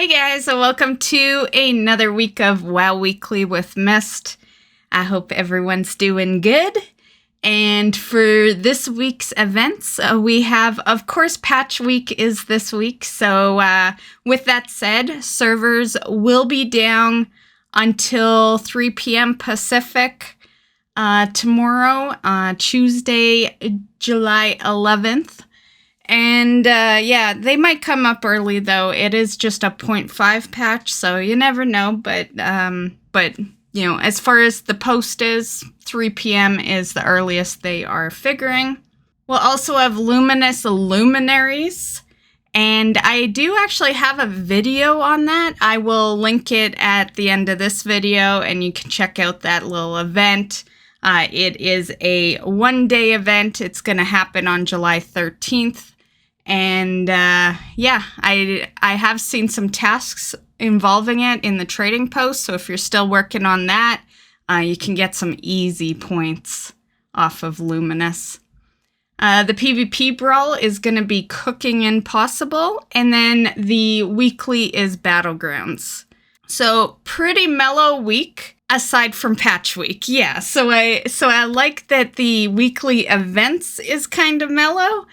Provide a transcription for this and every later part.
Hey guys, and welcome to another week of WoW Weekly with Myst. I hope everyone's doing good. And for this week's events, we have, of course, Patch Week is this week. So with that said, servers will be down until 3 p.m. Pacific tomorrow, Tuesday, July 11th. And yeah, they might come up early though. It is just a 0.5 patch, so you never know. But you know, as far as the post is, 3 p.m. is the earliest they are figuring. We'll also have Luminous Luminaries, and I do actually have a video on that. I will link it at the end of this video, and you can check out that little event. It is a one-day event. It's going to happen on July 13th. And yeah, I have seen some tasks involving it in the trading post. So if you're still working on that, you can get some easy points off of Luminous. The PvP Brawl is going to be Cooking Impossible. And then the weekly is Battlegrounds. So pretty mellow week. Aside from Patch Week, yeah. So I like that the weekly events is kind of mellow,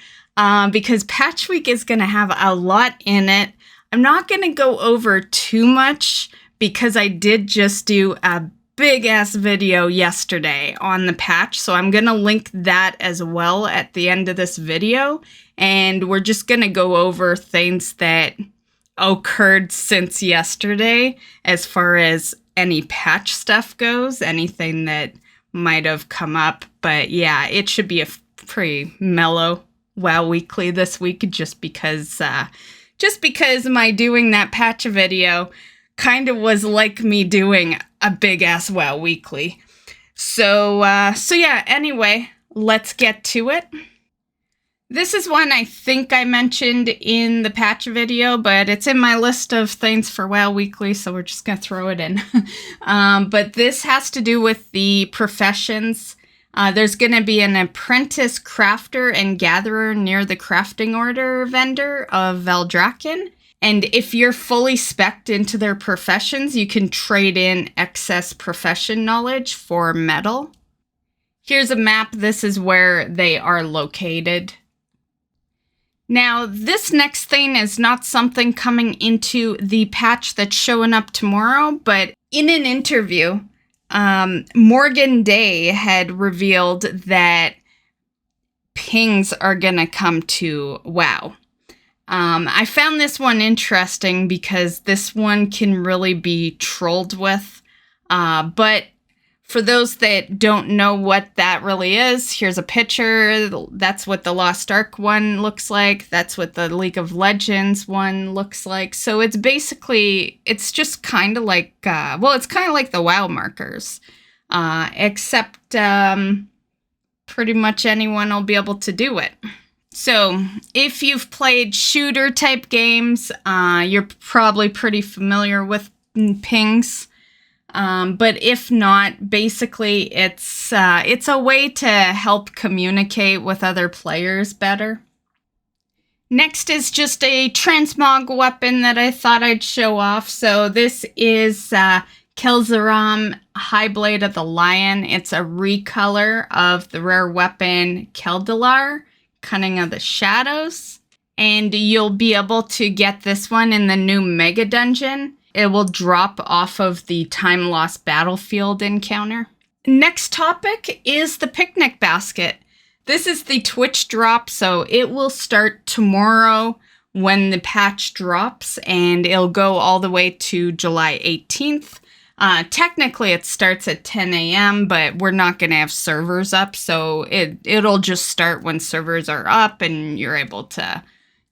because Patch Week is going to have a lot in it. I'm not going to go over too much because I did just do a big ass video yesterday on the patch, so I'm going to link that as well at the end of this video, and we're just going to go over things that occurred since yesterday as far as any patch stuff goes, anything that might have come up. But yeah, it should be a pretty mellow WoW Weekly this week, just because my doing that patch video kind of was like me doing a big ass WoW Weekly. So yeah, anyway, let's get to it. This is one I think I mentioned in the patch video, but it's in my list of things for WoW Weekly, so we're just going to throw it in. But this has to do with the professions. There's going to be an Apprentice Crafter and Gatherer near the Crafting Order vendor of Valdrakken. And if you're fully spec'd into their professions, you can trade in excess profession knowledge for metal. Here's a map. This is where they are located. Now, this next thing is not something coming into the patch that's showing up tomorrow, but in an interview, Morgan Day had revealed that pings are going to come to WoW. I found this one interesting because this one can really be trolled with, but for those that don't know what that really is, here's a picture. That's what the Lost Ark one looks like. That's what the League of Legends one looks like. So it's basically, it's just kind of like, it's kind of like the WoW markers, except pretty much anyone will be able to do it. So if you've played shooter type games, you're probably pretty familiar with pings. But if not, basically it's a way to help communicate with other players better. Next is just a Transmog weapon that I thought I'd show off. So this is Kel'Zaram High Blade of the Lion. It's a recolor of the rare weapon Kel'Dalar, Cunning of the Shadows. And you'll be able to get this one in the new Mega Dungeon. It will drop off of the Time Lost Battlefield encounter. Next topic is the Picnic Basket. This is the Twitch drop, so it will start tomorrow when the patch drops, and it'll go all the way to July 18th. Technically, it starts at 10 a.m., but we're not going to have servers up, so it'll just start when servers are up and you're able to,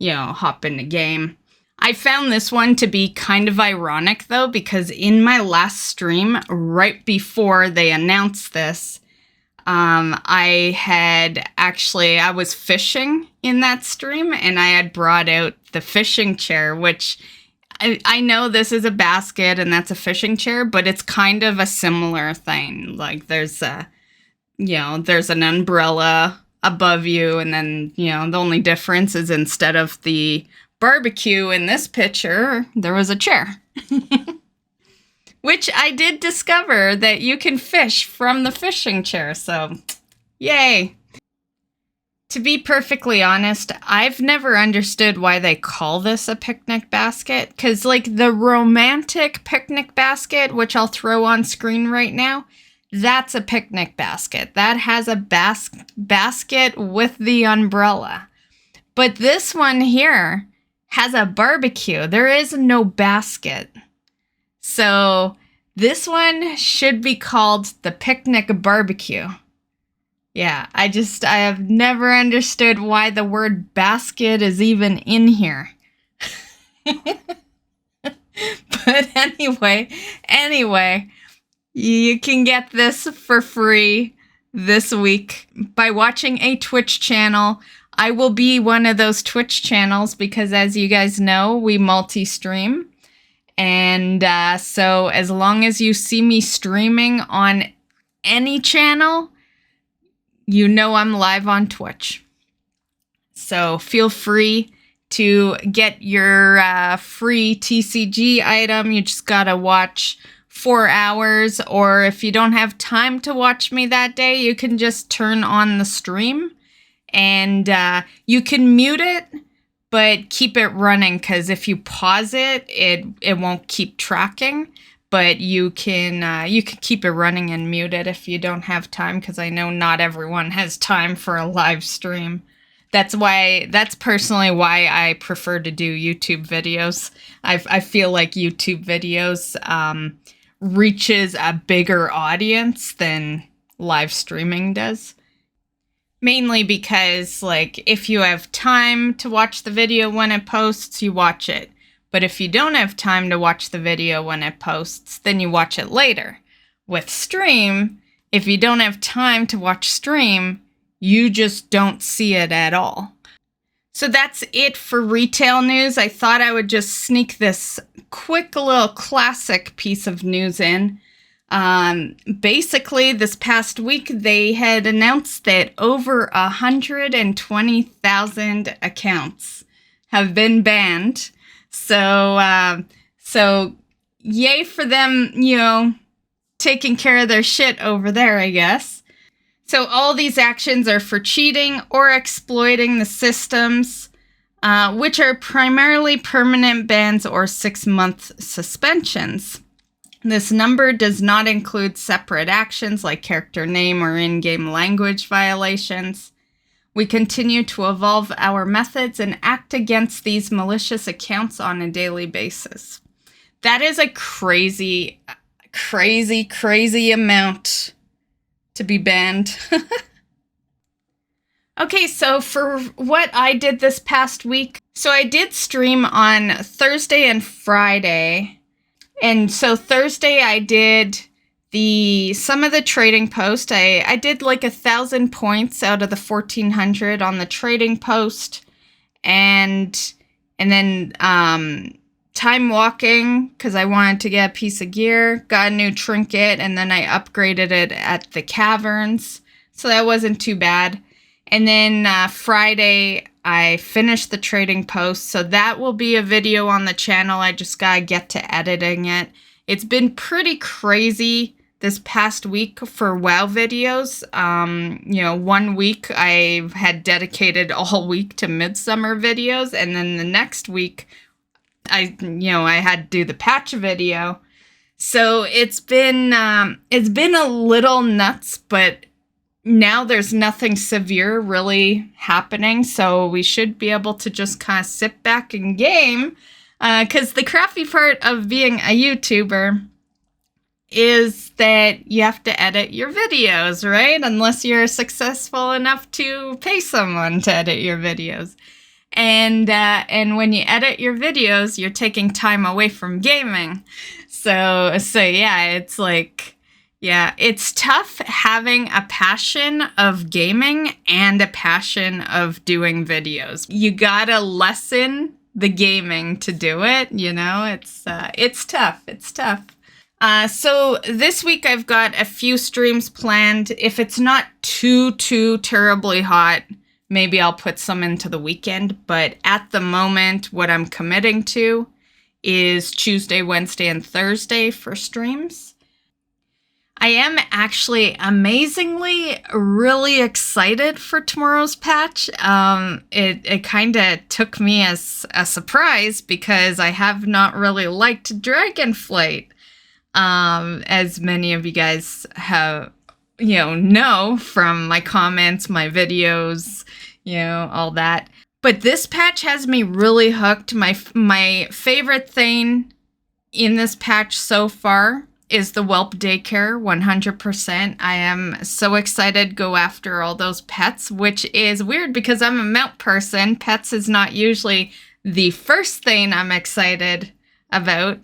hop in the game. I found this one to be kind of ironic, though, because in my last stream, right before they announced this, I was fishing in that stream, and I had brought out the fishing chair, which I know this is a basket and that's a fishing chair, but it's kind of a similar thing. Like there's an umbrella above you, and then, the only difference is instead of the barbecue in this picture, there was a chair. Which I did discover that you can fish from the fishing chair, so yay. To be perfectly honest, I've never understood why they call this a picnic basket, because like the romantic picnic basket, which I'll throw on screen right now, that's a picnic basket. That has a basket with the umbrella. But this one here has a barbecue. There is no basket. So this one should be called the picnic barbecue. Yeah, I have never understood why the word basket is even in here. But anyway, you can get this for free this week by watching a Twitch channel. I will be one of those Twitch channels because, as you guys know, we multi-stream. And so as long as you see me streaming on any channel, you know I'm live on Twitch. So feel free to get your free TCG item. You just gotta watch 4 hours, or if you don't have time to watch me that day, you can just turn on the stream. And you can mute it, but keep it running, because if you pause it, it won't keep tracking. But you can keep it running and mute it if you don't have time, because I know not everyone has time for a live stream. That's personally why I prefer to do YouTube videos. I feel like YouTube videos reaches a bigger audience than live streaming does. Mainly because, like, if you have time to watch the video when it posts, you watch it. But if you don't have time to watch the video when it posts, then you watch it later. With stream, if you don't have time to watch stream, you just don't see it at all. So that's it for retail news. I thought I would just sneak this quick little classic piece of news in. Basically, this past week, they had announced that over 120,000 accounts have been banned. So yay for them, taking care of their shit over there, I guess. So all these actions are for cheating or exploiting the systems, which are primarily permanent bans or 6-month suspensions. This number does not include separate actions like character name or in-game language violations. We continue to evolve our methods and act against these malicious accounts on a daily basis. That is a crazy amount to be banned. Okay, so for what I did this past week, so I did stream on Thursday and Friday. And so Thursday I did some of the trading post. I did like 1,000 points out of the 1,400 on the trading post, and then time walking because I wanted to get a piece of gear, got a new trinket, and then I upgraded it at the caverns, so that wasn't too bad. And then Friday I finished the trading post, so that will be a video on the channel. I just gotta get to editing it. It's been pretty crazy this past week for WoW videos. 1 week I had dedicated all week to Midsummer videos, and then the next week I had to do the patch video. So it's been a little nuts, but now there's nothing severe really happening, so we should be able to just kind of sit back and game. Because the crappy part of being a YouTuber is that you have to edit your videos, right? Unless you're successful enough to pay someone to edit your videos. And when you edit your videos, you're taking time away from gaming. So yeah, it's like... Yeah, it's tough having a passion of gaming and a passion of doing videos. You gotta lessen the gaming to do it, it's tough. It's tough. So this week I've got a few streams planned. If it's not too terribly hot, Maybe I'll put some into the weekend, but at the moment, what I'm committing to is Tuesday, Wednesday, and Thursday for streams. I am actually amazingly really excited for tomorrow's patch. It kind of took me as a surprise because I have not really liked Dragonflight, as many of you guys have, know from my comments, my videos, all that. But this patch has me really hooked. My favorite thing in this patch so far is the whelp daycare, 100%. I am so excited to go after all those pets, which is weird because I'm a mount person. Pets is not usually the first thing I'm excited about.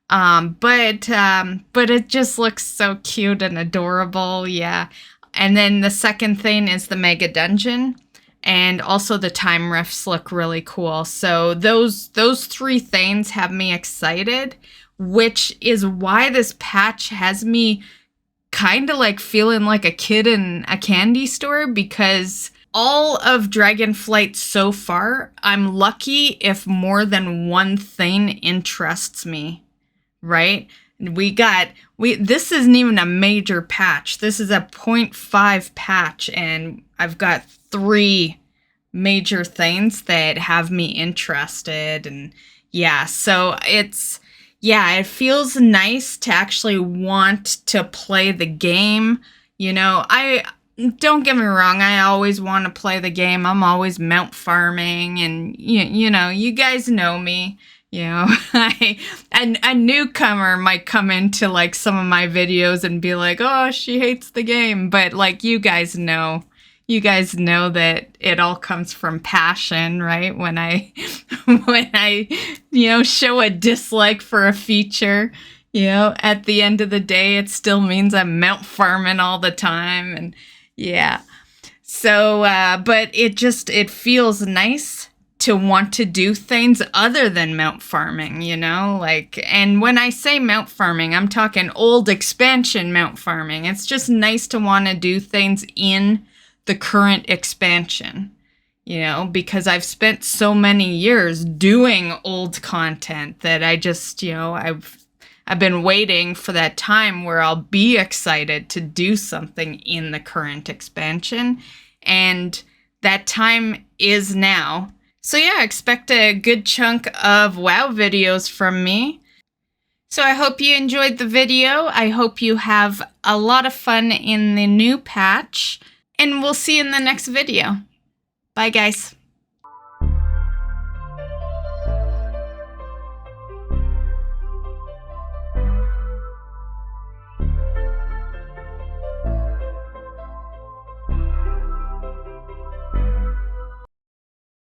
But it just looks so cute and adorable, yeah. And then the second thing is the mega dungeon, and also the time rifts look really cool. So those three things have me excited, which is why this patch has me kind of like feeling like a kid in a candy store, because all of Dragonflight so far, I'm lucky if more than one thing interests me, right? This isn't even a major patch. This is a 0.5 patch, and I've got 3 major things that have me interested, and yeah, so it feels nice to actually want to play the game. I don't get me wrong, I always want to play the game. I'm always mount farming, and you guys know me. A newcomer might come into like some of my videos and be like, "Oh, she hates the game," but like you guys know that it all comes from passion, right? When I show a dislike for a feature, at the end of the day, it still means I'm mount farming all the time, and yeah. So, but it feels nice to want to do things other than mount farming, and when I say mount farming, I'm talking old expansion mount farming. It's just nice to want to do things in the current expansion, because I've spent so many years doing old content that I just, I've been waiting for that time where I'll be excited to do something in the current expansion, and that time is now. So yeah, expect a good chunk of WoW videos from me. So I hope you enjoyed the video. I hope you have a lot of fun in the new patch, and we'll see you in the next video. Bye, guys.